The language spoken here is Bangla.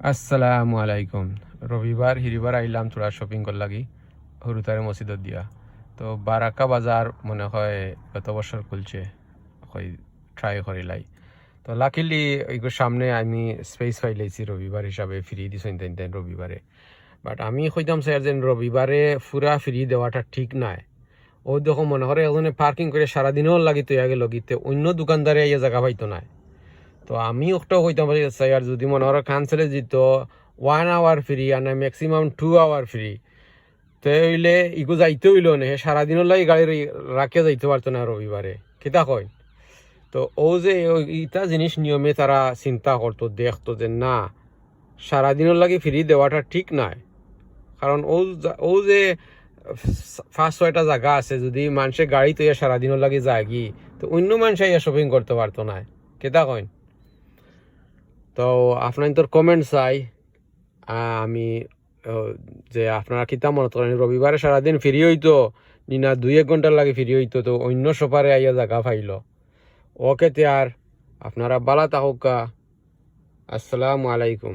আসসালামু আলাইকুম। রবিবার হিরিবার আইলাম তোরা শপিং কর লাগি হরুতারে মসজিদত দিয়া। তো বারাকা বাজার মনে হয় গত বছর খুলছে, হয় ট্রাই করিলাই। তো লাকিলি ওইগুলোর সামনে আমি স্পেস পাইলাইছি রবিবার হিসাবে ফ্রি দিছেন তেন রবিবারে। বাট আমি কইতাম স্যার যে রবিবারে পুরা ফ্রি দেওয়াটা ঠিক নাই। ও দেখো মনে করে একজনে পার্কিং করে সারাদিনও লাগি তৈয়া গেল গিতে অন্য দোকানদারে ইয়ে জায়গা পাইতো না। তো আমি ওটাও কইতাম স্যার যদি মনে হয় ক্যান্সেলে দিত 1 আওয়ার ফ্রি আর না ম্যাক্সিমাম 2 আওয়ার ফ্রি, তো হইলে ইগো যাইতে হইল না সারাদিনের লাগে গাড়ি রাখিয়া যাইতে পারতো না রবিবারে, কিতা কয়? তো ও যে ইটা জিনিস নিয়মে তারা চিন্তা করতো, দেখতো যে না সারাদিনের লাগে ফ্রি দেওয়াটা ঠিক নাই। কারণ ও যে 5-6টা জায়গা আছে, যদি মানুষের গাড়ি তো সারাদিনের লাগে যায় কি, তো অন্য মানুষ শপিং করতে পারতো না, কিতা কয়? তো আপনার তোর কমেন্ট চাই। আমি যে আপনারা কিতা মনে করেন রবিবারে সারাদিন ফ্রি হইতো না 2-1 ঘন্টার লাগে ফ্রি হইতো, তো অন্য সপারে আইয়া জায়গা পাইল? ওকে তে আর আপনারা বালা থাকুকা। আসসালামু আলাইকুম।